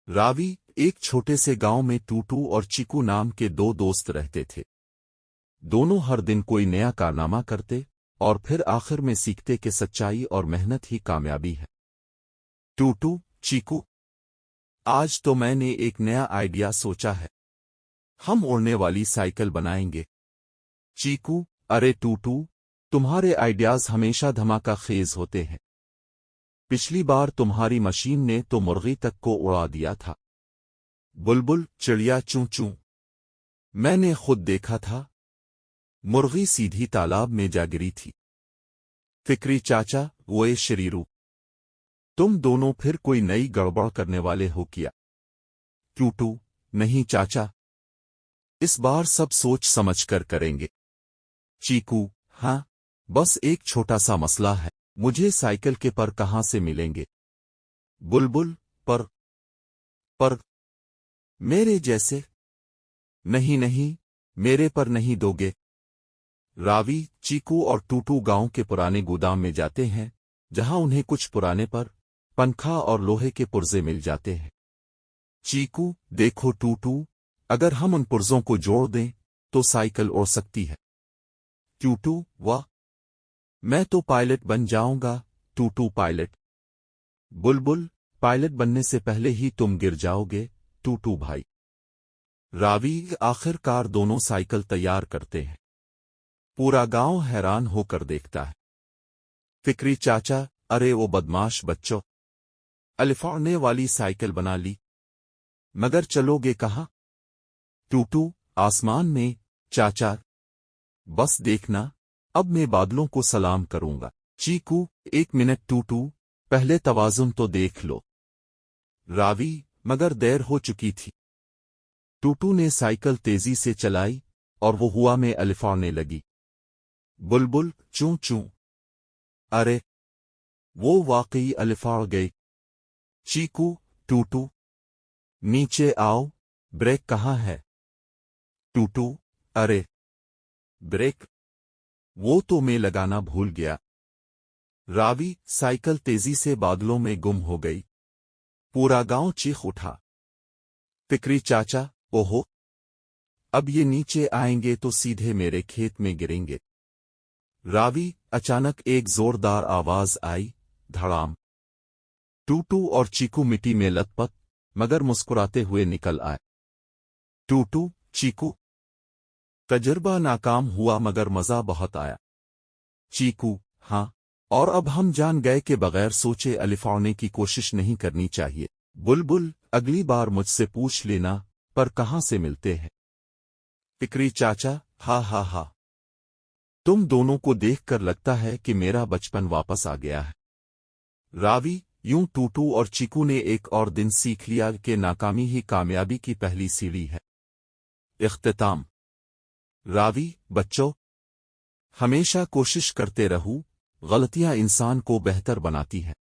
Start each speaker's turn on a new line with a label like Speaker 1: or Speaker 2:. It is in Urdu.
Speaker 1: راوی ایک چھوٹے سے گاؤں میں ٹوٹو اور چیکو نام کے دو دوست رہتے تھے۔ دونوں ہر دن کوئی نیا کارنامہ کرتے اور پھر آخر میں سیکھتے کہ سچائی اور محنت ہی کامیابی ہے۔ ٹوٹو، چیکو، آج تو میں نے ایک نیا آئیڈیا سوچا ہے، ہم اڑنے والی سائیکل بنائیں گے۔ چیکو، ارے ٹوٹو، تمہارے آئیڈیاز ہمیشہ دھماکہ خیز ہوتے ہیں، پچھلی بار تمہاری مشین نے تو مرغی تک کو اڑا دیا تھا۔ بلبل، چڑیا چوں چوں، میں نے خود دیکھا تھا، مرغی سیدھی تالاب میں جا گری تھی۔ فکری چاچا، وے شریرو، تم دونوں پھر کوئی نئی گڑبڑ کرنے والے ہو کیا؟ ٹوٹو، نہیں چاچا، اس بار سب سوچ سمجھ کر کریں گے۔ چیکو، ہاں، بس ایک چھوٹا سا مسئلہ ہے، مجھے سائیکل کے پر کہاں سے ملیں گے؟ بلبل، پر میرے جیسے؟ نہیں، میرے پر نہیں دو گے۔ راوی، چیکو اور ٹوٹو گاؤں کے پرانے گودام میں جاتے ہیں، جہاں انہیں کچھ پرانے پر، پنکھا اور لوہے کے پرزے مل جاتے ہیں۔ چیکو، دیکھو ٹوٹو، اگر ہم ان پرزوں کو جوڑ دیں تو سائیکل اڑ سکتی ہے۔ ٹوٹو، واہ، میں تو پائلٹ بن جاؤں گا۔ ٹوٹو، پائلٹ؟ بلبل، پائلٹ بننے سے پہلے ہی تم گر جاؤ گے ٹوٹو بھائی۔ راوی، آخر کار دونوں سائیکل تیار کرتے ہیں، پورا گاؤں حیران ہو کر دیکھتا ہے۔ فکری چاچا، ارے وہ بدماش بچوں، الفاڑنے والی سائیکل بنا لی، مگر چلو گے کہاں؟ ٹوٹو، آسمان میں چاچا، بس دیکھنا، اب میں بادلوں کو سلام کروں گا۔ چیکو، ایک منٹ ٹوٹو، پہلے توازن تو دیکھ لو۔ راوی، مگر دیر ہو چکی تھی۔ ٹوٹو نے سائیکل تیزی سے چلائی اور وہ ہوا میں الفاڑنے لگی۔ بلبل، چوں چوں، ارے وہ واقعی الفاڑ گئی۔ چیکو، ٹوٹو، نیچے آؤ، بریک کہاں ہے؟ ٹوٹو، ارے بریک، وہ تو میں لگانا بھول گیا۔ راوی، سائیکل تیزی سے بادلوں میں گم ہو گئی، پورا گاؤں چیخ اٹھا۔ فکری چاچا، اوہو، اب یہ نیچے آئیں گے تو سیدھے میرے کھیت میں گریں گے۔ راوی، اچانک ایک زوردار آواز آئی، دھڑام۔ ٹوٹو اور چیکو مٹی میں لت پت مگر مسکراتے ہوئے نکل آئے۔ ٹوٹو، چیکو، تجربہ ناکام ہوا مگر مزہ بہت آیا۔ چیکو، ہاں، اور اب ہم جان گئے کہ بغیر سوچے الفاڑنے کی کوشش نہیں کرنی چاہیے۔ بلبل، اگلی بار مجھ سے پوچھ لینا پر کہاں سے ملتے ہیں۔ فکری چاچا، ہا، تم دونوں کو دیکھ کر لگتا ہے کہ میرا بچپن واپس آ گیا ہے۔ راوی، یوں ٹوٹو اور چیکو نے ایک اور دن سیکھ لیا کہ ناکامی ہی کامیابی کی پہلی سیڑھی ہے۔ اختتام۔ راوی، بچوں، ہمیشہ کوشش کرتے رہو، غلطیاں انسان کو بہتر بناتی ہیں۔